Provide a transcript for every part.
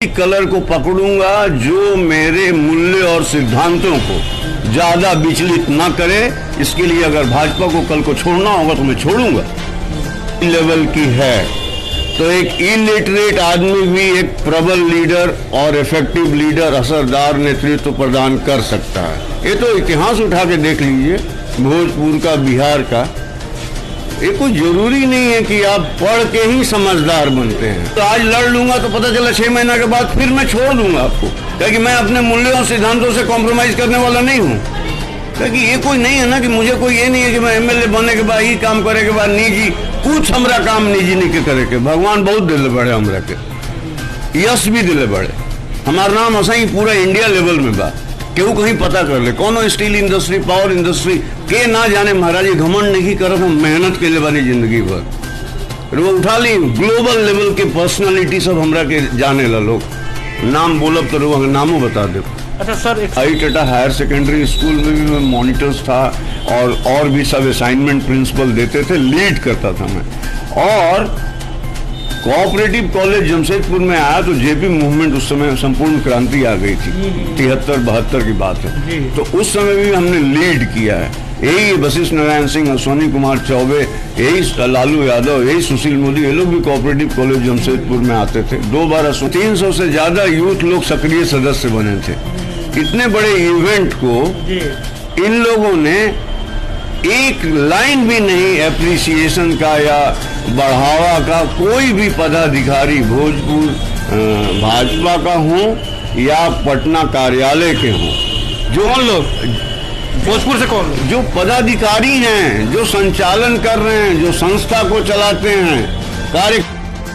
Colour को पकड़ूंगा जो मेरे मूल्य और सिद्धांतों को ज्यादा विचलित ना करे। इसके लिए अगर भाजपा को कल को छोड़ना होगा तो मैं छोड़ूंगा। लेवल की है तो एक इलिटरेट आदमी भी एक प्रबल लीडर और इफेक्टिव लीडर, असरदार नेतृत्व प्रदान कर सकता है। ये तो इतिहास उठा के देख लीजिए, भोजपुर का, बिहार का। ये कोई जरूरी नहीं है कि आप पढ़ के ही समझदार बनते हैं। तो आज लड़ लूंगा तो पता चला 6 महीना के बाद फिर मैं छोड़ दूंगा आपको, क्योंकि मैं अपने मूल्यों और सिद्धांतों से कॉम्प्रोमाइज करने वाला नहीं हूँ। क्योंकि ये कोई नहीं है ना कि मुझे कोई ये नहीं है कि मैं एमएलए बनने के बाद ही काम करे के बाद निजी कुछ हमरा काम निजी नहीं के करे के। भगवान बहुत दिले बड़े हमरा के, यश भी दिले बड़े। हमारा नाम असाई पूरा इंडिया लेवल में बा, केहू कहीं पता कर ले। कोनो स्टील इंडस्ट्री, पावर इंडस्ट्री के ना जाने महाराज, घमंड नहीं करत, हम मेहनत के लिए बनी जिंदगी भर। वो उठा ली ग्लोबल लेवल के पर्सनालिटी सब हमरा के जाने ला लोग। नाम बोलब तो लोग नामों बता दे। अच्छा सर, आई टाटा हायर सेकेंडरी स्कूल में भी मैं मॉनिटर्स था और भी सब असाइनमेंट प्रिंसिपल देते थे, लीड करता था मैं। और कोऑपरेटिव कॉलेज जमशेदपुर में आया तो जेपी मूवमेंट, उस समय संपूर्ण क्रांति आ गई थी, 73-72 की बात है। तो उस समय भी हमने लीड किया है। यही वशिष्ठ नारायण सिंह, अश्वनी कुमार चौबे, यही लालू यादव, यही सुशील मोदी, ये लोग भी कोऑपरेटिव कॉलेज जमशेदपुर में आते थे। 2 बार 300 से ज्यादा यूथ लोग सक्रिय सदस्य बने थे। इतने बड़े इवेंट को इन लोगों ने एक लाइन भी नहीं एप्रिसिएशन का या बढ़ावा का, कोई भी पदाधिकारी भोजपुर भाजपा का हो या पटना कार्यालय के हो, जो लोग भोजपुर से कौन, जो पदाधिकारी हैं, जो संचालन कर रहे हैं, जो संस्था को चलाते हैं, कार्य।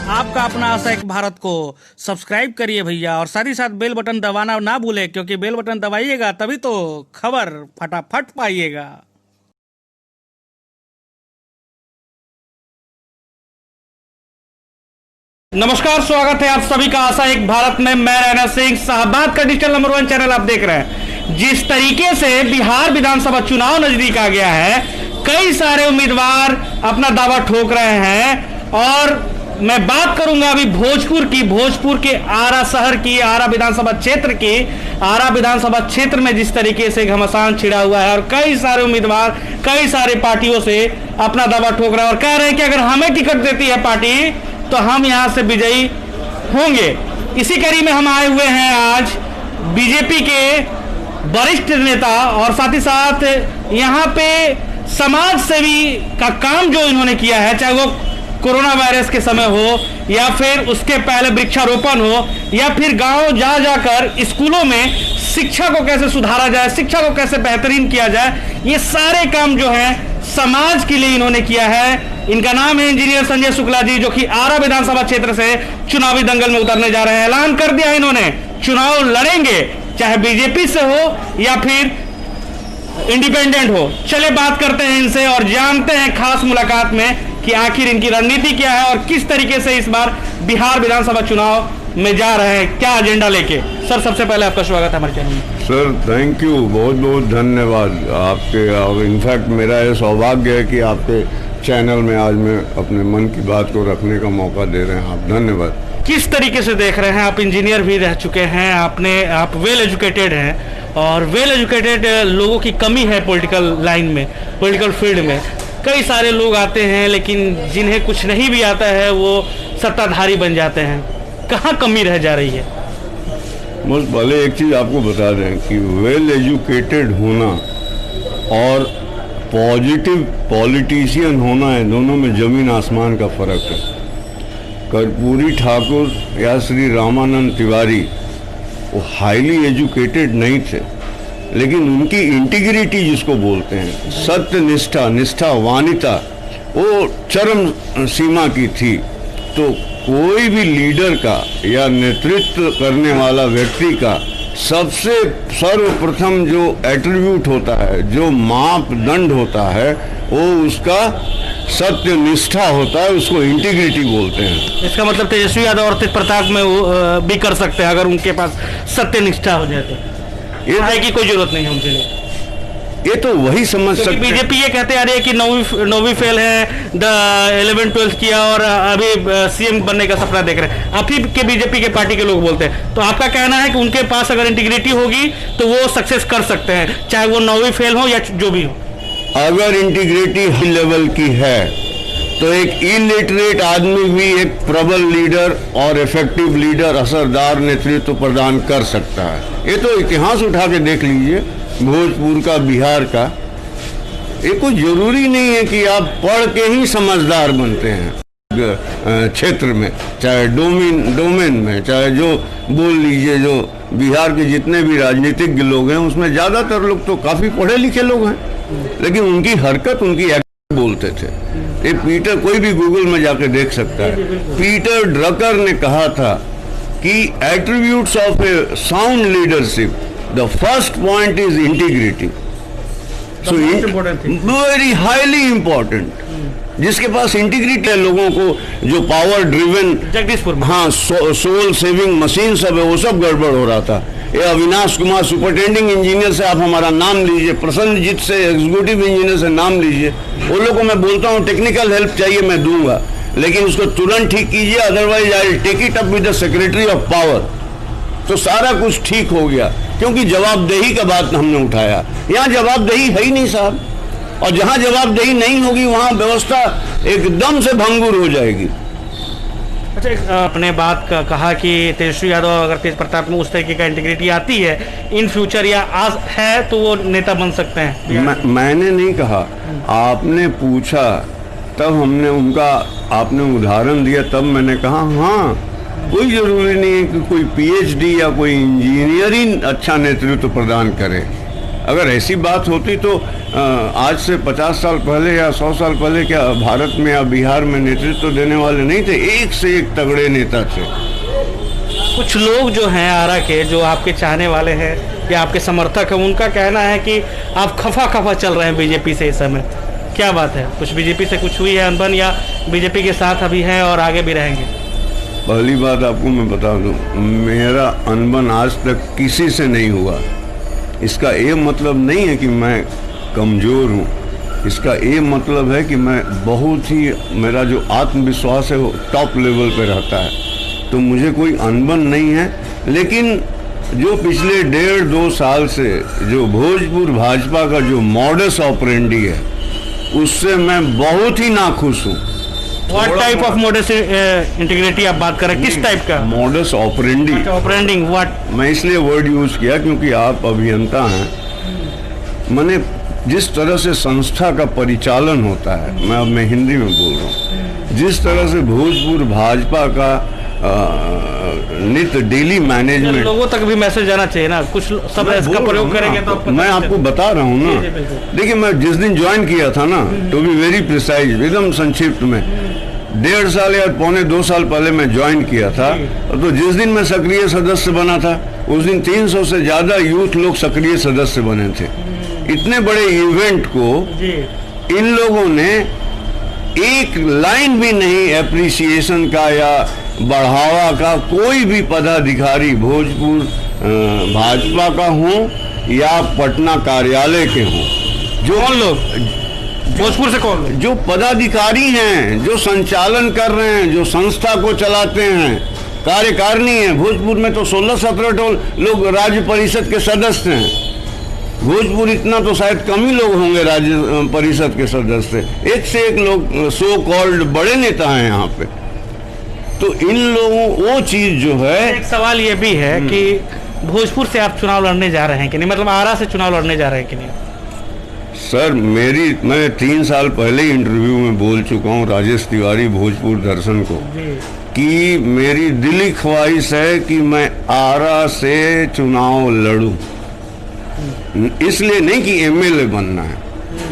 आपका अपना आशा एक भारत को सब्सक्राइब करिए भैया, और साथ ही साथ बेल बटन दबाना ना भूले, क्योंकि बेल बटन दबाइएगा तभी तो खबर फटाफट पाइएगा। नमस्कार, स्वागत है आप सभी का आशा एक भारत में। मैं रैना सिंह, शाहबाद का डिजिटल नंबर 1 चैनल आप देख रहे हैं। जिस तरीके से बिहार विधानसभा चुनाव नजदीक आ गया है, कई सारे उम्मीदवार अपना दावा ठोक रहे हैं, और मैं बात करूंगा अभी भोजपुर के आरा शहर की, आरा विधानसभा क्षेत्र की। आरा विधानसभा क्षेत्र में जिस तरीके से घमासान छिड़ा हुआ है, और कई सारे उम्मीदवार कई सारे पार्टियों से अपना दावा ठोक रहे हैं और कह रहे हैं कि अगर हमें टिकट देती है पार्टी तो हम यहां से विजयी होंगे। इसी कड़ी में हम आए हुए हैं आज बीजेपी के वरिष्ठ नेता, और साथ ही साथ यहां पे समाज सेवी का काम जो इन्होंने किया है, चाहे वो कोरोना वायरस के समय हो या फिर उसके पहले वृक्षारोपण हो, या फिर गांव जा जाकर स्कूलों में शिक्षा को कैसे सुधारा जाए, शिक्षा को कैसे बेहतरीन किया जाए, ये सारे काम जो है समाज के लिए इन्होंने किया है। इनका नाम है इंजीनियर संजय शुक्ला जी, जो कि आरा विधानसभा क्षेत्र से चुनावी दंगल में उतरने जा रहे हैं। ऐलान कर दिया इन्होंने, चुनाव लड़ेंगे, चाहे बीजेपी से हो या फिर इंडिपेंडेंट हो। चले बात करते हैं इनसे और जानते हैं खास मुलाकात में कि आखिर इनकी रणनीति क्या है और किस तरीके से इस बार बिहार विधानसभा चुनाव में जा रहे हैं, क्या एजेंडा लेके। सर, सबसे पहले आपका स्वागत है हमारे चैनल में। सर थैंक यू, बहुत बहुत धन्यवाद आपके। और इनफैक्ट मेरा ये सौभाग्य है कि आपके चैनल में आज मैं अपने मन की बात को रखने का मौका दे रहे हैं आप। धन्यवाद। किस तरीके से देख रहे हैं, आप इंजीनियर भी रह चुके हैं, आप वेल एजुकेटेड हैं, और वेल एजुकेटेड लोगों की कमी है पॉलिटिकल लाइन में, पॉलिटिकल फील्ड में। कई सारे लोग आते हैं लेकिन जिन्हें कुछ नहीं भी आता है वो सत्ताधारी बन जाते हैं। कहाँ कमी रह जा रही है? बस पहले एक चीज़ आपको बता दें कि वेल एजुकेटेड होना और पॉजिटिव पॉलिटिशियन होना है, दोनों में जमीन आसमान का फर्क है। कर्पूरी ठाकुर या श्री रामानंद तिवारी वो हाईली एजुकेटेड नहीं थे, लेकिन उनकी इंटीग्रिटी जिसको बोलते हैं, सत्य निष्ठा, निष्ठावानिता, वो चरम सीमा की थी। तो कोई भी लीडर का या नेतृत्व करने वाला व्यक्ति का सबसे सर्वप्रथम जो एट्रीब्यूट होता है, जो मापदंड होता है, वो उसका सत्य निष्ठा होता है, उसको इंटीग्रिटी बोलते हैं। इसका मतलब तेजस्वी यादव और तेज प्रताप में वो भी कर सकते हैं अगर उनके पास सत्य निष्ठा हो जाए तो। ये है कि कोई जरूरत नहीं है उनके लिए। ये तो वही समझ सकते हैं। बीजेपी ये कहते आ रही है कि नौवीं फेल है, 11-12 किया और अभी सीएम बनने का सपना देख रहे हैं। आप ही के बीजेपी के पार्टी के लोग बोलते हैं, तो आपका कहना है कि उनके पास अगर इंटीग्रिटी होगी तो वो सक्सेस कर सकते हैं, चाहे वो 9वीं फेल हो या जो भी हो। अगर इंटीग्रिटी हाई लेवल की है तो एक इलिटरेट आदमी भी एक प्रबल लीडर और इफेक्टिव लीडर, असरदार नेतृत्व प्रदान कर सकता है। ये तो इतिहास उठा के देख लीजिए, भोजपुर का, बिहार का। ये कोई जरूरी नहीं है कि आप पढ़ के ही समझदार बनते हैं क्षेत्र में, चाहे डोमेन में, चाहे जो बोल लीजिए, जो बिहार के जितने भी राजनीतिक लोग हैं उसमें ज़्यादातर लोग तो काफ़ी पढ़े लिखे लोग हैं, लेकिन उनकी हरकत, उनकी एक्ट बोलते थे। ये पीटर, कोई भी गूगल में जाके देख सकता है, पीटर ड्रकर ने कहा था कि attributes of A sound leadership, the first point is integrity, so very highly important. जिसके पास इंटीग्रिटी है, लोगों को जो पावर ड्रिवन, जगदीशपुर में, हाँ, सोल सेविंग मशीन सब है, वो सब गड़बड़ हो रहा था। ये अविनाश कुमार सुपरिटेंडिंग इंजीनियर से आप हमारा नाम लीजिए, प्रसन्नजीत से एग्जीक्यूटिव इंजीनियर से नाम लीजिए। वो लोगों को मैं बोलता हूँ टेक्निकल हेल्प चाहिए मैं दूंगा, लेकिन उसको तुरंत ठीक कीजिए, otherwise I take it up with the secretary of power. तो सारा कुछ ठीक हो गया, क्योंकि जवाबदेही का बात हमने उठाया। यहाँ जवाबदेही है ही नहीं साहब, और जहाँ जवाबदेही नहीं होगी वहाँ व्यवस्था एकदम से भंगुर हो जाएगी। अच्छा, आपने बात कहा कि तेजस्वी यादव अगर तेज प्रताप में उस तरीके का इंटीग्रिटी आती है इन फ्यूचर या आज है तो वो नेता बन सकते हैं। मैंने नहीं कहा, आपने पूछा तब हमने उनका, आपने उदाहरण दिया तब मैंने कहा हाँ, कोई जरूरी नहीं है कि कोई पीएचडी या कोई इंजीनियरिंग अच्छा नेतृत्व प्रदान करे। अगर ऐसी बात होती तो आज से 50 साल पहले या 100 साल पहले क्या भारत में या बिहार में नेतृत्व देने वाले नहीं थे? एक से एक तगड़े नेता थे। कुछ लोग जो हैं आरा के, जो आपके चाहने वाले हैं या आपके समर्थक हैं, उनका कहना है कि आप खफा चल रहे हैं बीजेपी से इस समय, क्या बात है? कुछ बीजेपी से कुछ हुई है अनबन या बीजेपी के साथ अभी हैं और आगे भी रहेंगे? पहली बात आपको मैं बता दूं, मेरा अनबन आज तक किसी से नहीं हुआ। इसका ये मतलब नहीं है कि मैं कमज़ोर हूँ, इसका ये मतलब है कि मैं बहुत ही, मेरा जो आत्मविश्वास है वो टॉप लेवल पे रहता है, तो मुझे कोई अनबन नहीं है। लेकिन जो पिछले 1.5-2 साल से जो भोजपुर भाजपा का जो मॉडस ऑपरेंडी है उससे मैं बहुत ही नाखुश हूँ। What type of modus integrity आप बात करें, किस टाइप का मॉडस ऑपरेंडी? ऑपरेंडिंग व्हाट? मैं इसलिए वर्ड यूज किया क्योंकि आप अभियंता हैं। मैंने जिस तरह से संस्था का परिचालन होता है, मैं हिंदी में बोल रहा हूँ, जिस तरह से भोजपुर भाजपा का नित्य डेली मैनेजमेंट, लोगों तक भी मैसेज जाना चाहिए ना, कुछ सब इसका प्रयोग करेंगे तो मैं आपको बता रहा हूँ ना। देखिए, मैं जिस दिन ज्वाइन किया था ना, टू बी वेरी प्रिसाइज, एकदम संक्षिप्त में, 1.5 साल या 1.25-2 साल पहले मैं ज्वाइन किया था, तो जिस दिन मैं सक्रिय सदस्य बना था उस दिन 300 से ज्यादा यूथ लोग सक्रिय सदस्य बने थे। इतने बड़े इवेंट को इन लोगों ने एक लाइन भी नहीं एप्रिसिएशन का या बढ़ावा का, कोई भी पदाधिकारी भोजपुर भाजपा का हो या पटना कार्यालय के हो, जो लोग भोजपुर से कौन, जो पदाधिकारी हैं, जो संचालन कर रहे हैं, जो संस्था को चलाते हैं, कार्यकारिणी है। भोजपुर में तो 16-17 लोग राज्य परिषद के सदस्य हैं। भोजपुर इतना तो शायद कम ही लोग होंगे राज्य परिषद के सदस्य, एक से एक लोग सो कॉल्ड बड़े नेता हैं यहाँ पे। तो इन लोगों, वो चीज जो है, एक सवाल ये भी है कि भोजपुर से आप चुनाव लड़ने जा रहे हैं कि नहीं, मतलब आरा से चुनाव लड़ने जा रहे हैं कि नहीं? सर, मैं 3 साल पहले इंटरव्यू में बोल चुका हूँ राजेश तिवारी भोजपुर दर्शन को कि मेरी दिली ख्वाहिश है कि मैं आरा से चुनाव लड़ूं। इसलिए नहीं कि एमएलए बनना है,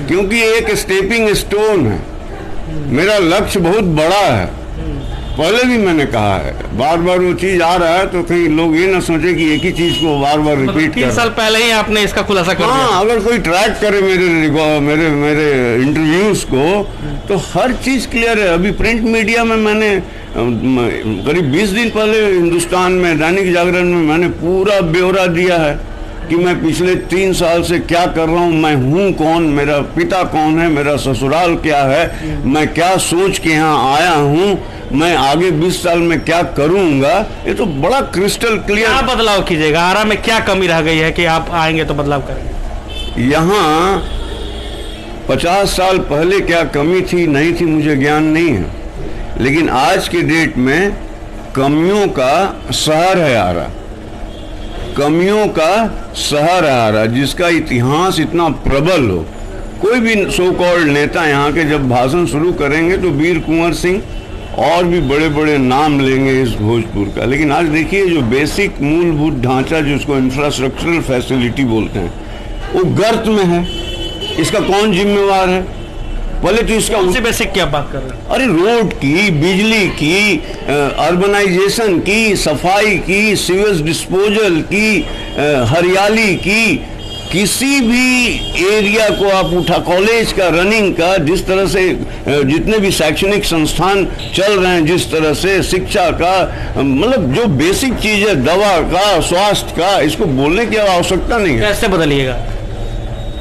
क्योंकि एक स्टेपिंग स्टोन है। मेरा लक्ष्य बहुत बड़ा है, पहले भी मैंने कहा है। बार बार वो चीज आ रहा है तो कहीं लोग ये ना सोचे कि एक ही चीज को बार बार रिपीट कर। 3 साल पहले ही आपने इसका खुलासा कर दिया। हाँ, अगर कोई ट्रैक करे मेरे इंटरव्यूज को तो हर चीज क्लियर है। अभी प्रिंट मीडिया में मैंने करीब 20 दिन पहले हिंदुस्तान में, दैनिक जागरण में मैंने पूरा ब्यौरा दिया है कि मैं पिछले 3 साल से क्या कर रहा हूँ, मैं हूँ कौन, मेरा पिता कौन है, मेरा ससुराल क्या है, मैं क्या सोच के यहाँ आया हूँ, मैं आगे 20 साल में क्या करूँगा, ये तो बड़ा क्रिस्टल क्लियर। क्या बदलाव कीजिएगा? आरा में क्या कमी रह गई है कि आप आएंगे तो बदलाव करेंगे? यहाँ 50 साल पहले क्या कमी थी नहीं थी मुझे ज्ञान नहीं है, लेकिन आज के डेट में कमियों का शहर है आरा, कमियों का शहर है आरा, जिसका इतिहास इतना प्रबल हो। कोई भी सो कॉल्ड नेता यहाँ के जब भाषण शुरू करेंगे तो वीर कुंवर सिंह और भी बड़े बड़े नाम लेंगे इस भोजपुर का, लेकिन आज देखिए जो बेसिक मूलभूत ढांचा जिसको इंफ्रास्ट्रक्चरल फैसिलिटी बोलते हैं वो गर्त में है। इसका कौन जिम्मेवार है? पहले तो इसका कौन सी बेसिक की आप बात कर रहे हैं? अरे रोड की, बिजली की, अर्बनाइजेशन की, सफाई की, सीवेज डिस्पोजल की, हरियाली की, किसी भी एरिया को आप उठा, कॉलेज का, रनिंग का, जिस तरह से जितने भी शैक्षणिक संस्थान चल रहे हैं, जिस तरह से शिक्षा का, मतलब जो बेसिक चीज है, दवा का, स्वास्थ्य का, इसको बोलने की आवश्यकता नहीं है। कैसे बदलिएगा?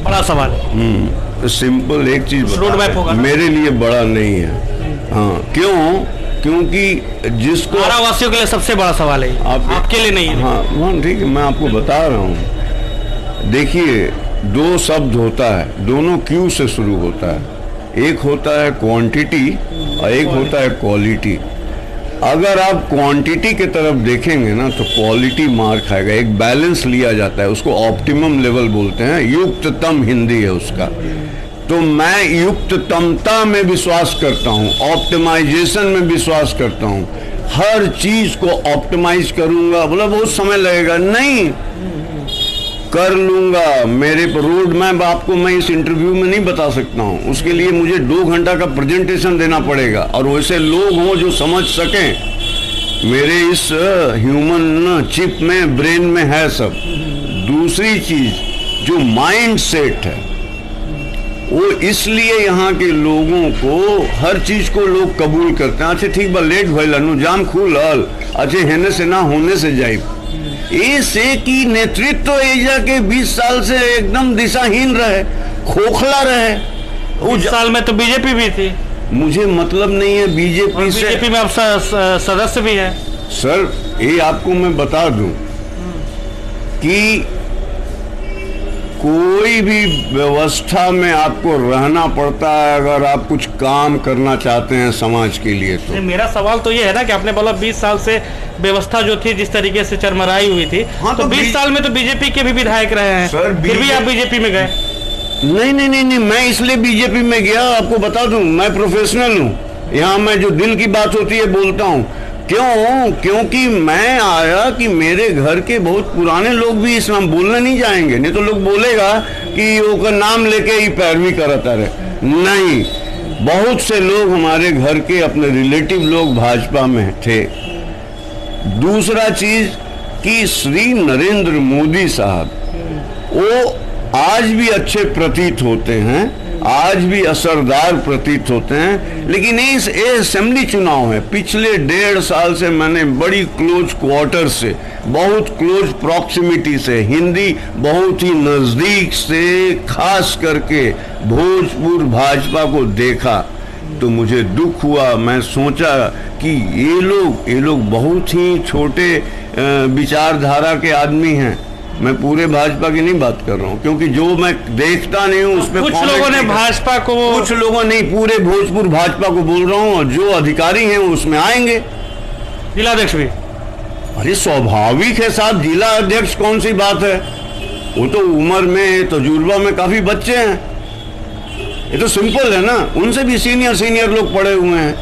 बड़ा सवाल है। सिंपल एक चीज रोड मैप होगा मेरे लिए बड़ा नहीं है। हाँ, क्यों? क्योंकि जिसको आरा वासियों के लिए सबसे बड़ा सवाल है, आपके लिए नहीं है। हाँ ठीक है, मैं आपको बता रहा हूँ। देखिए 2 शब्द होता है, दोनों क्यू से शुरू होता है। एक होता है क्वांटिटी और एक होता है क्वालिटी। अगर आप क्वांटिटी के तरफ देखेंगे ना तो क्वालिटी मार खाएगा। एक बैलेंस लिया जाता है, उसको ऑप्टिमम लेवल बोलते हैं, युक्ततम हिंदी है उसका। तो मैं युक्ततमता में विश्वास करता हूँ, ऑप्टिमाइजेशन में विश्वास करता हूँ। हर चीज को ऑप्टिमाइज करूंगा, बोला बहुत समय लगेगा, नहीं कर लूंगा। मेरे पर रोड मैप आपको मैं इस इंटरव्यू में नहीं बता सकता हूं, उसके लिए मुझे 2 घंटा का प्रेजेंटेशन देना पड़ेगा और वैसे लोग हों जो समझ सकें। मेरे इस ह्यूमन चिप में, ब्रेन में है सब। दूसरी चीज जो माइंड सेट है वो इसलिए यहाँ के लोगों को हर चीज को लोग कबूल करते हैं। अच्छा ठीक बा, लेट भइल नु जाम खुलल, अच्छे हेने से ना होने से जाए। ऐसे की नेतृत्व एजा के 20 साल से एकदम दिशाहीन रहे, खोखला रहे। 20 साल में तो बीजेपी भी थी। मुझे मतलब नहीं है बीजेपी से। बीजेपी में आप सदस्य भी है। सर ये आपको मैं बता दूं कि कोई भी व्यवस्था में आपको रहना पड़ता है अगर आप कुछ काम करना चाहते हैं समाज के लिए। तो मेरा सवाल तो ये है ना कि आपने बोला 20 साल से व्यवस्था जो थी जिस तरीके से चरमराई हुई थी, हाँ, तो 20 साल में तो बीजेपी के भी विधायक रहे हैं सर, फिर भी आप बीजेपी में गए? नहीं, मैं इसलिए बीजेपी में गया, आपको बता दूं मैं प्रोफेशनल हूँ। यहाँ मैं जो दिल की बात होती है बोलता हूँ। क्यों? क्योंकि मैं आया कि मेरे घर के बहुत पुराने लोग भी इस नाम बोलने नहीं जाएंगे, नहीं तो लोग बोलेगा कि वो नाम लेके ही पैरवी करता रहे। नहीं, बहुत से लोग हमारे घर के अपने रिलेटिव लोग भाजपा में थे। दूसरा चीज कि श्री नरेंद्र मोदी साहब वो आज भी अच्छे प्रतीत होते हैं, आज भी असरदार प्रतीत होते हैं, लेकिन इस असेंबली चुनाव है, पिछले 1.5 साल से मैंने बड़ी क्लोज क्वार्टर से, बहुत क्लोज प्रॉक्सिमिटी से, हिंदी बहुत ही नजदीक से खास करके भोजपुर भाजपा को देखा तो मुझे दुख हुआ। मैं सोचा कि ये लोग बहुत ही छोटे विचारधारा के आदमी हैं। मैं पूरे भाजपा की नहीं बात कर रहा हूँ, क्योंकि जो मैं देखता नहीं हूँ उसमें कुछ लोगों ने भाजपा को, कुछ लोगों नहीं, पूरे भोजपुर भाजपा को बोल रहा हूँ, और जो अधिकारी हैं वो उसमें आएंगे। जिला अध्यक्ष भी? अरे स्वाभाविक है साहब, जिला अध्यक्ष कौन सी बात है, वो तो उम्र में, तजुर्बा में काफी बच्चे हैं। ये तो सिंपल है ना, उनसे भी सीनियर लोग पड़े हुए हैं,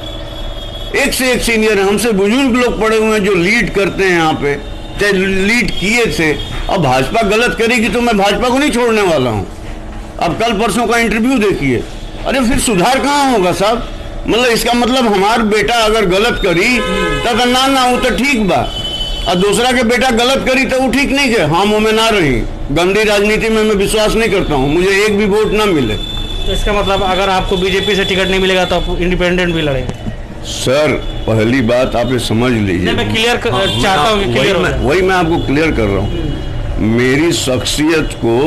एक से एक सीनियर है, हमसे बुजुर्ग लोग पड़े हुए हैं जो लीड करते हैं यहाँ पे, चाहे लीड किए थे। अब भाजपा गलत करेगी तो मैं भाजपा को नहीं छोड़ने वाला हूँ। अब कल परसों का इंटरव्यू देखिए, अरे फिर सुधार कहाँ होगा साहब? मतलब इसका मतलब हमारा बेटा अगर गलत करी तो ना वो तो ठीक बा, और दूसरा के बेटा गलत करी तो वो ठीक नहीं है, हाँ मुँह में ना रही। गंदी राजनीति में मैं विश्वास नहीं करता हूँ, मुझे एक भी वोट ना मिले। तो इसका मतलब अगर आपको बीजेपी से टिकट नहीं मिलेगा तो आप इंडिपेंडेंट भी लड़ेंगे? सर पहली बात आप ये समझ लीजिए, मैं क्लियर चाहता हूँ, वही मैं आपको क्लियर कर रहा हूँ। मेरी शख्सियत को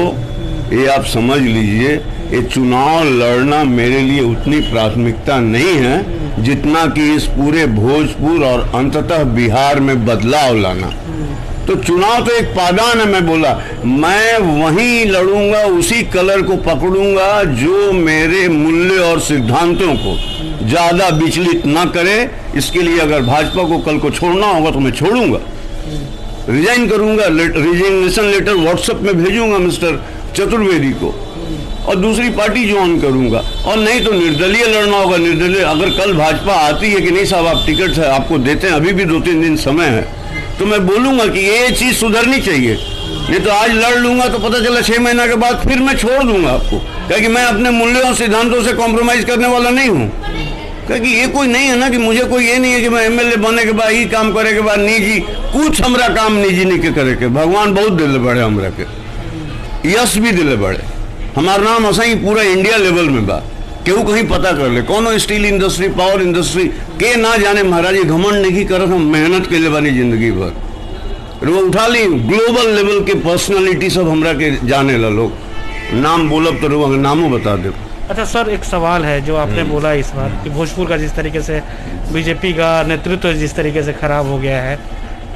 ये आप समझ लीजिए, ये चुनाव लड़ना मेरे लिए उतनी प्राथमिकता नहीं है जितना कि इस पूरे भोजपुर और अंततः बिहार में बदलाव लाना। तो चुनाव तो एक पादान है। मैं बोला मैं वहीं लड़ूंगा, उसी कलर को पकड़ूंगा जो मेरे मूल्य और सिद्धांतों को ज्यादा विचलित ना करे। इसके लिए अगर भाजपा को कल को छोड़ना होगा तो मैं छोड़ूंगा, रिजाइन करूंगा, रिजाइनेशन लेटर व्हाट्सएप में भेजूंगा मिस्टर चतुर्वेदी को और दूसरी पार्टी ज्वाइन करूंगा। और नहीं तो निर्दलीय लड़ना होगा। निर्दलीय अगर कल भाजपा आती है कि नहीं साहब आप टिकट है आपको देते हैं, अभी भी 2-3 दिन समय है, तो मैं बोलूंगा कि ये चीज सुधरनी चाहिए। नहीं तो आज लड़ लूंगा तो पता चला 6 महीना के बाद फिर मैं छोड़ दूंगा आपको, क्योंकि मैं अपने मूल्यों और सिद्धांतों से कॉम्प्रोमाइज करने वाला नहीं हूँ। क्योंकि ये कोई नहीं है ना कि मुझे कोई ये नहीं है कि मैं एमएलए बनने के बाद ही काम करे के बाद निजी कुछ हमरा काम निजी नहीं के करे के। भगवान बहुत दिले बड़े हमरा के, यश भी दिले बड़े। हमारा नाम असाई पूरा इंडिया लेवल में बा, केहू कहीं पता कर ले। कोनो स्टील इंडस्ट्री, पावर इंडस्ट्री के ना जाने महाराज ये घमंड नहीं करत, हम मेहनत के लिए बानी जिंदगी भर। वो उठा ली ग्लोबल लेवल के पर्सनालिटी सब हमरा के जाने ला लोग। नाम बोलब तो लोग नामों बता दे। अच्छा सर, एक सवाल है जो आपने बोला इस बार कि भोजपुर का जिस तरीके से बीजेपी का नेतृत्व जिस तरीके से खराब हो गया है,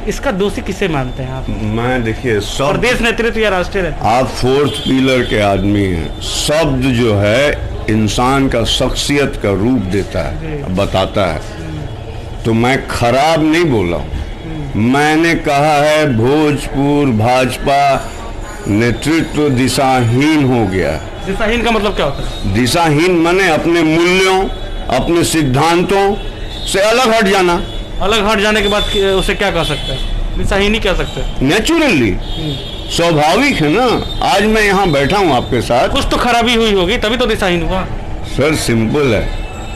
इसका दोषी किसे मानते हैं आप? मैं देखिए सब प्रदेश नेतृत्व या राष्ट्रीय नेतृत्व? आप 4th पिलर के आदमी हैं। शब्द जो है इंसान का शख्सियत का रूप देता है, बताता है। तो मैं खराब नहीं बोला हूँ, मैंने कहा है भोजपुर भाजपा नेतृत्व दिशाहीन हो गया। दिशाहीन का मतलब क्या होता है? दिशाहीन माने अपने मूल्यों, अपने सिद्धांतों से अलग हट जाना। अलग हट जाने के बाद उसे क्या कह सकते हैं? दिशाहीन ही कह सकते हैं। नेचुरली, स्वाभाविक है ना। आज मैं यहाँ बैठा हूँ आपके साथ, कुछ तो खराबी हुई होगी तभी तो दिशाहीन हुआ। सर सिंपल है,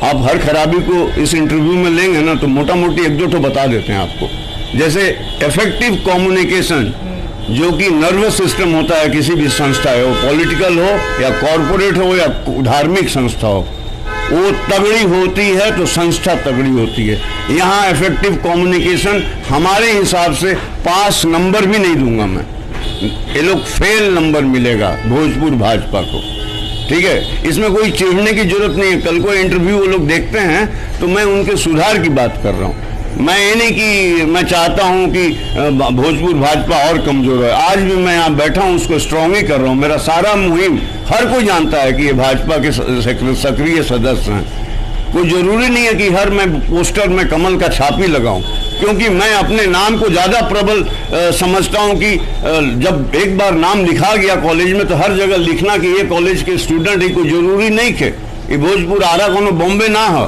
आप हर खराबी को इस इंटरव्यू में लेंगे ना तो मोटा मोटी 1-2 तो बता देते हैं आपको। जैसे इफेक्टिव कम्युनिकेशन, जो कि नर्वस सिस्टम होता है किसी भी संस्था है, वो पॉलिटिकल हो या कॉरपोरेट हो या धार्मिक संस्था हो, वो तगड़ी होती है तो संस्था तगड़ी होती है। यहाँ इफेक्टिव कम्युनिकेशन हमारे हिसाब से पास नंबर भी नहीं दूंगा मैं, ये लोग फेल नंबर मिलेगा भोजपुर भाजपा को। ठीक है, इसमें कोई चिढ़ने की जरूरत नहीं है। कल को इंटरव्यू वो लोग देखते हैं तो मैं उनके सुधार की बात कर रहा हूँ। मैं ये नहीं कि मैं चाहता हूँ कि भोजपुर भाजपा और कमजोर है। आज भी मैं यहाँ बैठा हूँ उसको स्ट्रांग ही कर रहा हूँ। मेरा सारा मुहिम हर कोई जानता है कि ये भाजपा के सक्रिय सदस्य हैं। कोई जरूरी नहीं है कि हर मैं पोस्टर में कमल का छाप ही लगाऊं, क्योंकि मैं अपने नाम को ज्यादा प्रबल समझता हूं कि जब एक बार नाम लिखा गया कॉलेज में तो हर जगह लिखना कि ये कॉलेज के स्टूडेंट ही, कोई जरूरी नहीं के ये भोजपुर आरा कोनो बॉम्बे ना हो।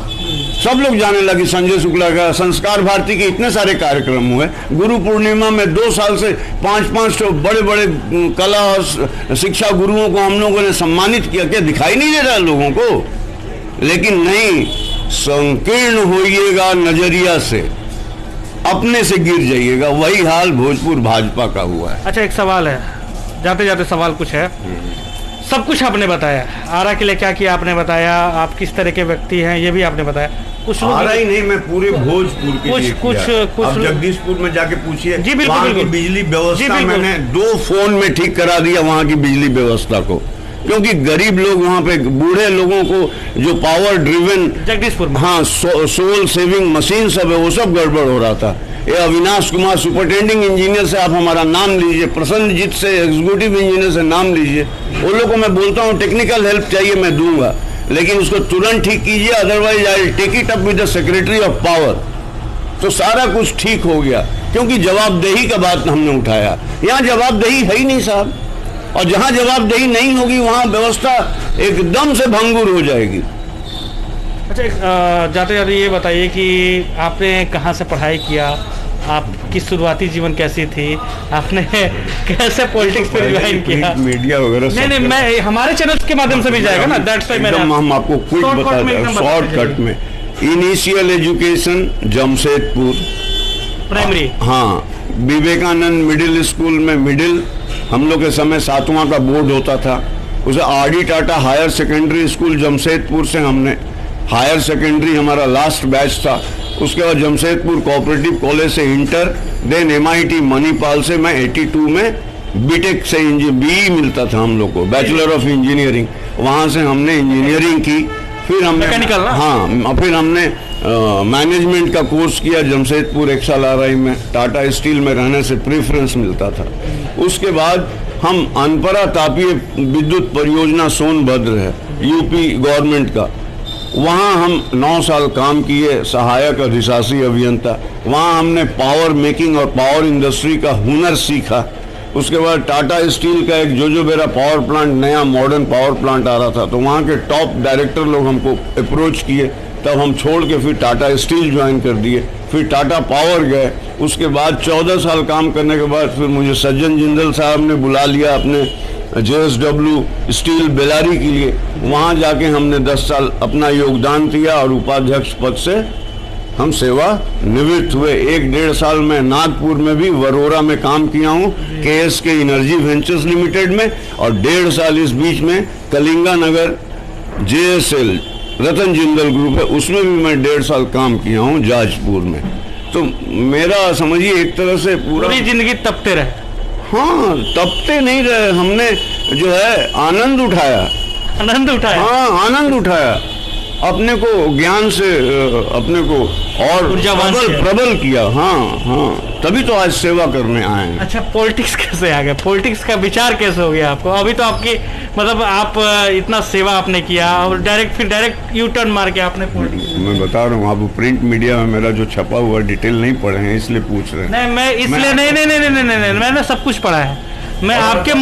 सब लोग जाने लगी संजय शुक्ला का, संस्कार भारती के इतने सारे कार्यक्रम हुए। गुरु पूर्णिमा में 2 साल से 5-5 तो बड़े बड़े कला और शिक्षा गुरुओं को हम लोगों ने सम्मानित किया। क्या दिखाई नहीं दे रहा लोगों को? लेकिन नहीं, संकीर्ण होइएगा नजरिया से, अपने से गिर जाइएगा। वही हाल भोजपुर भाजपा का हुआ है। अच्छा, एक सवाल है, जाते जाते सवाल कुछ है। सब कुछ आपने बताया, आरा के लिए क्या किया आपने बताया, आप किस तरह के व्यक्ति हैं ये भी आपने बताया। कुछ लोग आरा ही नहीं, मैं पूरे भोजपुर के लिए कुछ आप जगदीशपुर में जाके पूछिए। जी बिल्कुल, वहाँ की बिजली व्यवस्था मैंने 2 फोन में ठीक करा दिया वहाँ की बिजली व्यवस्था को, क्योंकि गरीब लोग वहाँ पे, बूढ़े लोगों को जो पावर ड्रिवन जगदीशपुर में, हाँ, सोल सेविंग मशीन सब है, वो सब गड़बड़ हो रहा था। ये अविनाश कुमार सुपरिटेंडिंग इंजीनियर से आप हमारा नाम लीजिए, प्रसन्नजीत से एग्जीक्यूटिव इंजीनियर से नाम लीजिए। वो लोगों को मैं बोलता हूँ टेक्निकल हेल्प चाहिए मैं दूंगा, लेकिन उसको तुरंत ठीक कीजिए, otherwise I will take it up with the secretary of power. तो सारा कुछ ठीक हो गया, क्योंकि जवाबदेही का बात हमने उठाया। यहाँ जवाबदेही है ही नहीं साहब, और जहां जवाबदेही नहीं होगी वहां व्यवस्था एकदम से भंगुर हो जाएगी। अच्छा, जाते जाते ये बताइए कि आपने कहाँ से पढ़ाई किया, आपकी शुरुआती जीवन कैसी थी, आपने कैसे पॉलिटिक्स में ज्वाइन किया? मीडिया वगैरह नहीं, मैं हमारे चैनल के माध्यम से भी जाएगा ना, दैट्स व्हाई मैंने हम आपको क्विक बता दें, शॉर्टकट में। इनिशियल एजुकेशन जमशेदपुर प्राइमरी, हाँ, विवेकानंद मिडिल स्कूल में मिडिल, हम लोग के समय 7वां का बोर्ड होता था। उसे RD Tata higher secondary school Jamshedpur से हमने हायर सेकेंडरी हमारा लास्ट बैच था। उसके बाद जमशेदपुर कोऑपरेटिव कॉलेज से इंटर, देन MIT मणिपाल से मैं 82 में बीटेक से बीई मिलता था हम लोग को, बैचलर ऑफ इंजीनियरिंग, वहाँ से हमने इंजीनियरिंग की। फिर हमने मैकेनिकल ना? हाँ, फिर हमने मैनेजमेंट का कोर्स किया जमशेदपुर XLRI में। टाटा स्टील में रहने से प्रेफरेंस मिलता था। उसके बाद हम अनपरा तापीय विद्युत परियोजना सोनभद्र है यूपी गवर्नमेंट का, वहाँ हम 9 साल काम किए, सहायक अधिशासी अभियंता। वहाँ हमने पावर मेकिंग और पावर इंडस्ट्री का हुनर सीखा। उसके बाद टाटा स्टील का एक जोजोबेरा पावर प्लांट, नया मॉडर्न पावर प्लांट आ रहा था, तो वहाँ के टॉप डायरेक्टर लोग हमको अप्रोच किए, तब हम छोड़ के फिर टाटा स्टील ज्वाइन कर दिए। फिर टाटा पावर गए। उसके बाद 14 साल काम करने के बाद फिर मुझे सज्जन जिंदल साहब ने बुला लिया अपने JSW स्टील बेलारी के लिए। वहाँ जाके हमने 10 साल अपना योगदान दिया और उपाध्यक्ष पद से हम सेवा निवृत्त हुए। 1-1.5 साल में नागपुर में भी वरोरा में काम किया हूँ, KSK एनर्जी वेंचर्स लिमिटेड में, और 1.5 साल इस बीच में कलिंगा नगर JSL रतन जिंदल ग्रुप है, उसमें भी मैं 1.5 साल काम किया हूँ जाजपुर में। तो मेरा समझिए एक तरह से पूरी जिंदगी तपते रहे। हाँ, तपते नहीं रहे, हमने जो है आनंद उठाया। आनंद उठाया? हाँ, आनंद उठाया। अपने को ज्ञान से अपने को और प्रबल किया। हाँ, तभी तो आज सेवा करने आए हैं। अच्छा, पॉलिटिक्स कैसे आ गए? पॉलिटिक्स का विचार कैसे हो गया आपको? अभी तो आपकी मतलब आप इतना सेवा आपने किया और डायरेक्ट यू टर्न मार के आपने पॉलिटिक्स। मैं बता रहा हूँ, आप प्रिंट मीडिया में मेरा जो छपा हुआ डिटेल नहीं पढ़े हैं, इसलिए पूछ रहे हैं। नहीं, मैं इसलिए नहीं, मैंने सब कुछ पढ़ा है। मैं आपके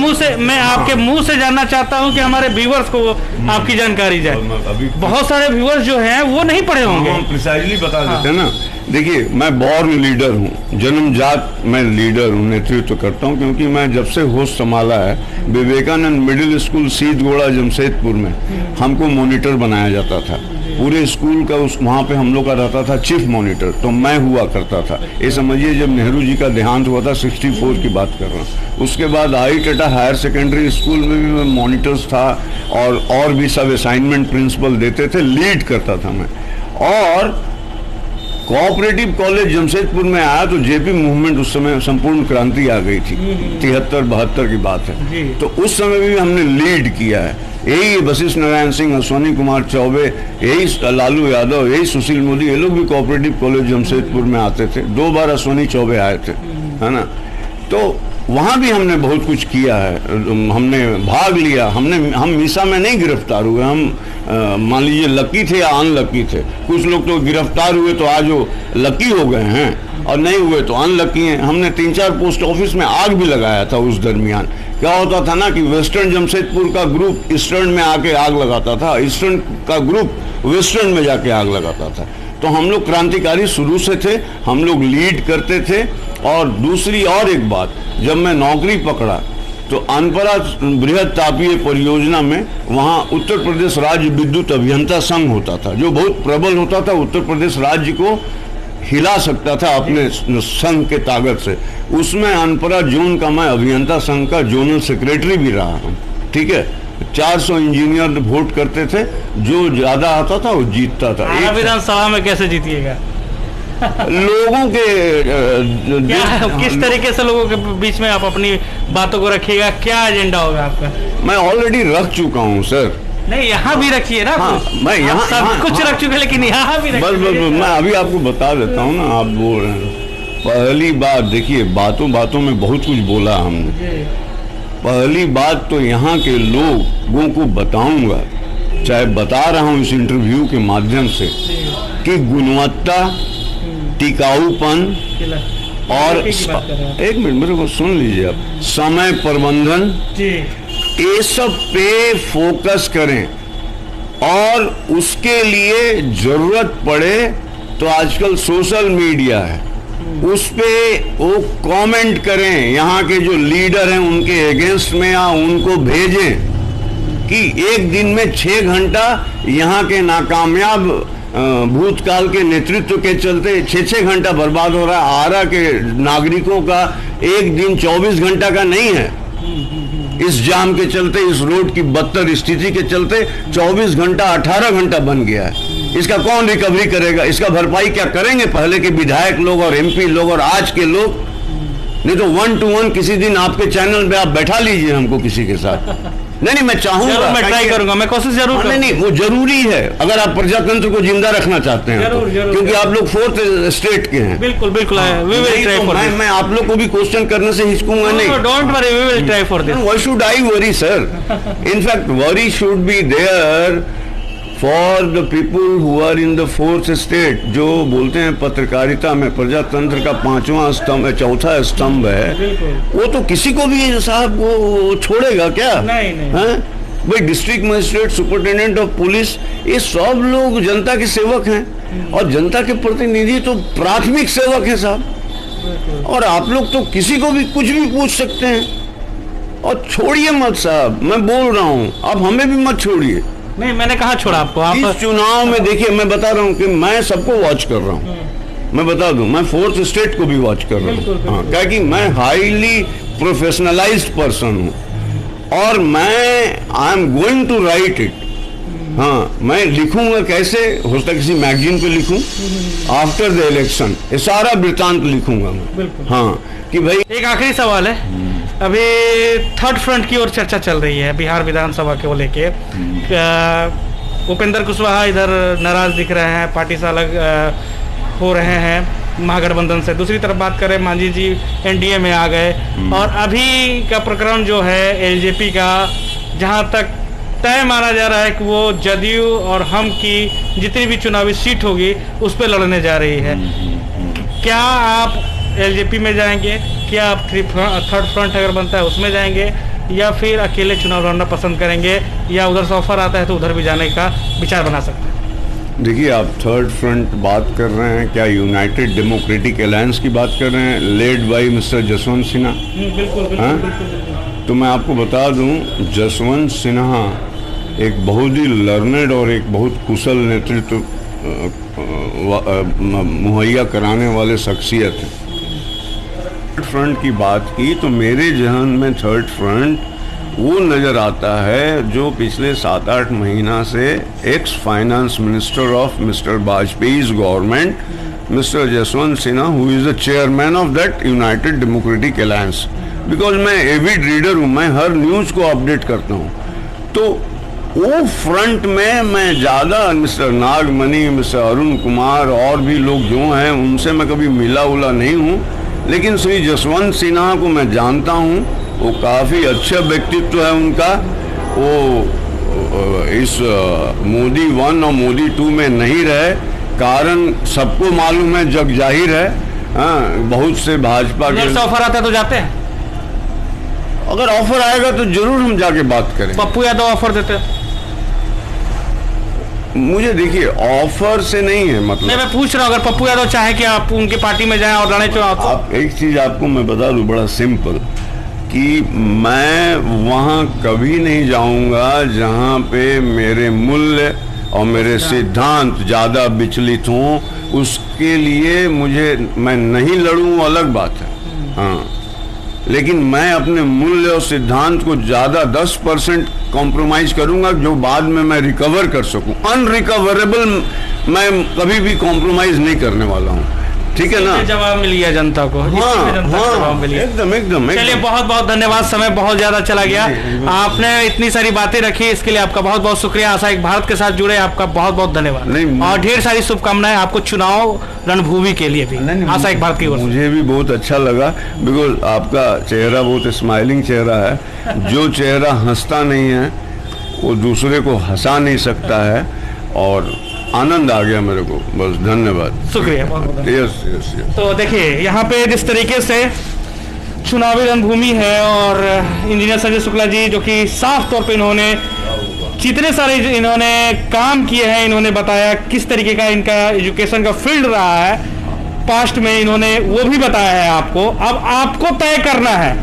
मुंह से जानना चाहता हूं कि हमारे व्यूअर्स को आपकी जानकारी जाए। बहुत सारे व्यूअर्स जो हैं वो नहीं पढ़े होंगे। हम प्रिसाइजली बता देते हैं ना। देखिए, मैं बॉर्न लीडर हूँ, जन्मजात मैं लीडर हूँ, नेतृत्व करता हूँ, क्योंकि मैं जब से होश संभाला है, विवेकानंद मिडिल स्कूल सीधगोड़ा जमशेदपुर में हमको मॉनिटर बनाया जाता था पूरे स्कूल का। वहाँ पे हम लोग का रहता था चीफ मॉनिटर, तो मैं हुआ करता था। ये समझिए जब नेहरू जी का देहांत हुआ था, 64 की बात कर रहा हूँ। उसके बाद आई टाटा हायर सेकेंडरी स्कूल में भी मैं मॉनिटर्स था और भी सब असाइनमेंट प्रिंसिपल देते थे, लीड करता था मैं। और कोऑपरेटिव कॉलेज जमशेदपुर में आया तो जेपी मूवमेंट, उस समय संपूर्ण क्रांति आ गई थी, 73-72 की बात है। तो उस समय भी हमने लीड किया है। यही वशिष्ठ नारायण सिंह, अश्वनी कुमार चौबे, यही लालू यादव, यही सुशील मोदी, ये लोग भी कोऑपरेटिव कॉलेज जमशेदपुर में आते थे। 2 बार अश्वनी चौबे आए थे, है ना। तो वहाँ भी हमने बहुत कुछ किया है, हमने भाग लिया। हम मीसा में नहीं गिरफ्तार हुए, हम मान लीजिए लकी थे या अनलकी थे। कुछ लोग तो गिरफ्तार हुए तो आज वो लकी हो गए हैं, और नहीं हुए तो अनलकी हैं। हमने 3-4 पोस्ट ऑफिस में आग भी लगाया था उस दरमियान। क्या होता था ना कि वेस्टर्न जमशेदपुर का ग्रुप ईस्टर्न में आके आग लगाता था, ईस्टर्न का ग्रुप वेस्टर्न में जाके आग लगाता था। तो हम लोग क्रांतिकारी शुरू से थे, हम लोग लीड करते थे। और दूसरी और एक बात, जब मैं नौकरी पकड़ा तो अनपरा बृहद तापीय परियोजना में वहाँ उत्तर प्रदेश राज्य विद्युत अभियंता संघ होता था, जो बहुत प्रबल होता था, उत्तर प्रदेश राज्य को हिला सकता था अपने संघ के ताकत से। उसमें अनपरा जोन का मैं अभियंता संघ का जोनल सेक्रेटरी भी रहा हूँ। ठीक है, 400 इंजीनियर वोट करते थे, जो ज्यादा आता था वो जीतता था। विधानसभा में कैसे जीतिएगा? लोगों के किस तरीके से लोगों के बीच में आप अपनी बातों को रखिएगा? क्या एजेंडा होगा आपका? मैं ऑलरेडी रख चुका हूँ सर। नहीं, यहाँ भी रखिए ना। हाँ, मैं यहाँ सब कुछ रख चुके, लेकिन यहाँ भी बस मैं अभी आपको बता देता हूँ ना। आप बोल रहे हैं, पहली बात देखिए, बातों बातों में बहुत कुछ बोला हमने। पहली बात तो यहाँ के लोगों को बताऊंगा, चाहे बता रहा हूँ इस इंटरव्यू के माध्यम से, कि गुणवत्ता, टिकाऊपन और एक मिनट मेरे को सुन लीजिए आप, समय प्रबंधन, ये सब पे फोकस करें। और उसके लिए जरूरत पड़े तो आजकल सोशल मीडिया है, उस पे वो कमेंट करें, यहाँ के जो लीडर हैं उनके अगेंस्ट में, या उनको भेजें कि एक दिन में 6 घंटा यहाँ के नाकामयाब भूतकाल के नेतृत्व के चलते 6-6 घंटा बर्बाद हो रहा है। आरा के नागरिकों का एक दिन 24 घंटा का नहीं है। इस जाम के चलते, इस रोड की बदतर स्थिति के चलते 24 घंटा 18 घंटा बन गया है। इसका कौन रिकवरी करेगा? इसका भरपाई क्या करेंगे पहले के विधायक लोग और MP लोग और आज के लोग? नहीं तो 1 to 1 किसी दिन आपके चैनल पे आप बैठा लीजिए हमको किसी के साथ। नहीं मैं चाहूंगा, मैं ट्राई करूंगा, मैं कोशिश जरूर करूंगा। नहीं वो जरूरी है अगर आप प्रजातंत्र को जिंदा रखना चाहते हैं जरूर, तो, जरूर, क्योंकि आप लोग 4th स्टेट के हैं। बिल्कुल बिल्कुल we will try for this. मैं आप लोग को भी क्वेश्चन करने से हिचकूंगा नहीं। Don't worry, we will try for this. Why should I worry, sir? In fact, worry should be there for the people who are in the 4th state, जो बोलते हैं पत्रकारिता में प्रजातंत्र का 5वां स्तंभ है, 4था स्तंभ है, वो तो किसी को भी साहब वो छोड़ेगा क्या? नहीं। भाई district magistrate, superintendent of police, ये सब लोग जनता के सेवक हैं और जनता के प्रतिनिधि तो प्राथमिक सेवक हैं साहब। और आप लोग तो किसी को भी कुछ भी पूछ सकते हैं। और छोड़िए मत साहब, मैं बोल रहा हूँ, आप हमें भी मत छोड़िए। नहीं मैंने कहा छोड़ा आपको। आप इस चुनाव में देखिए, मैं बता रहा हूँ कि मैं सबको वॉच कर रहा हूँ। मैं बता दूं, मैं 4th स्टेट को भी वॉच कर रहा हूँ। हाँ, क्या कि मैं हाईली प्रोफेशनलाइज्ड पर्सन हूँ और मैं I am going to write it. हाँ, मैं लिखूंगा कैसे, हो सकता है किसी मैगजीन पे लिखूं आफ्टर द इलेक्शन, ये सारा वृत्तांत लिखूंगा मैं। हाँ कि भाई एक आखिरी सवाल है, अभी 3rd फ्रंट की ओर चर्चा चल रही है बिहार विधानसभा को लेके। उपेंद्र कुशवाहा इधर नाराज दिख रहे हैं, पार्टी से अलग हो रहे हैं महागठबंधन से। दूसरी तरफ बात करें, मांझी जी एनडीए में आ गए और अभी का प्रकरण जो है एलजेपी का, जहां तक तय माना जा रहा है कि वो जदयू और हम की जितनी भी चुनावी सीट होगी उस पर लड़ने जा रही है। क्या आप एलजेपी में जाएंगे? क्या आप 3rd फ्रंट अगर बनता है उसमें जाएंगे, या फिर अकेले चुनाव लड़ना पसंद करेंगे, या उधर से ऑफर आता है तो उधर भी जाने का विचार बना सकते हैं? देखिए, आप 3rd फ्रंट बात कर रहे हैं, क्या यूनाइटेड डेमोक्रेटिक अलायंस की बात कर रहे हैं, led by mister Jaswant Sinha? बिल्कुल। तो मैं आपको बता दूं, जसवंत सिन्हा एक बहुत ही लर्नेड और एक बहुत कुशल नेतृत्व मुहैया कराने वाले शख्सियत हैं। 3rd फ्रंट की बात की तो मेरे जहन में 3rd फ्रंट वो नज़र आता है जो पिछले 7-8 महीना से ex finance minister of mister Vajpayee's government mister Jaswant Sinha, who is the chairman of that United Democratic Alliance. Because मैं एविड रीडर हूँ, मैं हर न्यूज़ को अपडेट करता हूँ, तो वो फ्रंट में मैं ज़्यादा मिस्टर नागमणि, मिस्टर अरुण कुमार और भी लोग जो हैं उनसे मैं कभी मिला उला नहीं हूँ, लेकिन श्री जसवंत सिन्हा को मैं जानता हूँ। वो काफ़ी अच्छा व्यक्तित्व है उनका। वो इस मोदी 1 और मोदी 2 में नहीं रहे, कारण सबको मालूम है, जग जाहिर है। हाँ, बहुत से भाजपा के ऑफर आता है तो जाते हैं। अगर ऑफर आएगा तो जरूर हम जाके बात करें। पप्पू यादव ऑफर देते हैं? मुझे देखिए, ऑफर से नहीं है मतलब। नहीं, मैं पूछ रहा हूँ, अगर पप्पू यादव चाहे कि आप उनकी पार्टी में जाएं और लड़े चुनाव। आप एक चीज आपको मैं बता दूं, बड़ा सिंपल, कि मैं वहाँ कभी नहीं जाऊँगा जहाँ पे मेरे मूल्य और मेरे सिद्धांत ज़्यादा विचलित हों। उसके लिए मैं नहीं लड़ूँ, अलग बात है। हाँ, लेकिन मैं अपने मूल्य और सिद्धांत को ज़्यादा 10% कॉम्प्रोमाइज़ करूंगा, जो बाद में मैं रिकवर कर सकूं। अनरिकवरेबल मैं कभी भी कॉम्प्रोमाइज़ नहीं करने वाला हूं, ठीक है ना? जवाब मिल गया जनता को। हाँ, एकदम। चलिए, बहुत बहुत धन्यवाद। समय बहुत ज्यादा चला गया, आपने इतनी सारी बातें रखी, इसके लिए आपका बहुत बहुत शुक्रिया। आशा एक भारत के साथ जुड़े, आपका बहुत बहुत धन्यवाद और ढेर सारी शुभकामनाएं आपको चुनाव रणभूमि के लिए भी। आशा एक भारत की ओर से मुझे भी बहुत अच्छा लगा, बिकॉज आपका चेहरा बहुत स्माइलिंग चेहरा है। जो चेहरा हंसता नहीं है वो दूसरे को हंसा नहीं सकता है, और आनंद आ गया मेरे को। बस धन्यवाद, शुक्रिया। यस। तो देखिए, यहाँ पे जिस तरीके से चुनावी रणभूमि है, और इंजीनियर संजय शुक्ला जी जो कि साफ तौर पे इन्होंने जितने सारे इन्होंने काम किए हैं, इन्होंने बताया किस तरीके का इनका एजुकेशन का फील्ड रहा है पास्ट में, इन्होंने वो भी बताया है आपको। अब आपको तय करना है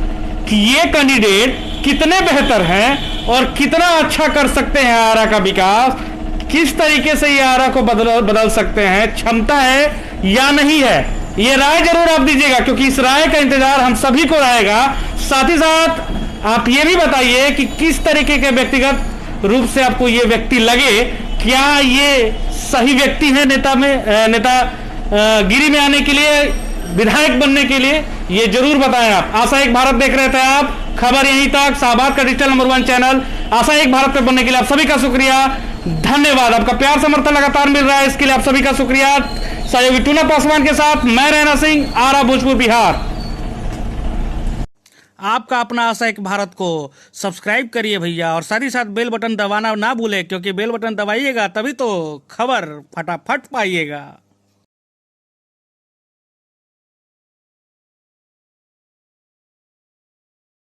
कि ये कैंडिडेट कितने बेहतर हैं और कितना अच्छा कर सकते हैं आरा का विकास, किस तरीके से ये आरा को बदल सकते हैं, क्षमता है या नहीं है। ये राय जरूर आप दीजिएगा, क्योंकि इस राय का इंतजार हम सभी को रहेगा। साथ ही साथ आप ये भी बताइए कि किस तरीके के व्यक्तिगत रूप से आपको ये व्यक्ति लगे, क्या ये सही व्यक्ति है नेता गिरी में आने के लिए, विधायक बनने के लिए, ये जरूर बताएं आप। आशा एक भारत देख रहे थे आप, खबर यहीं तक। शाहबाद का डिजिटल नंबर 1 चैनल आशा एक भारत पे बनने के लिए आप सभी का शुक्रिया, धन्यवाद। आपका प्यार समर्थन लगातार मिल रहा है, इसके लिए आप सभी का शुक्रिया। सहयोगी टूना पासवान के साथ मैं रैना सिंह, आरा, भोजपुर, बिहार। आपका अपना आशा एक भारत को सब्सक्राइब करिए भैया, और साथ ही साथ बेल बटन दबाना ना भूले, क्योंकि बेल बटन दबाइएगा तभी तो खबर फटाफट पाइएगा।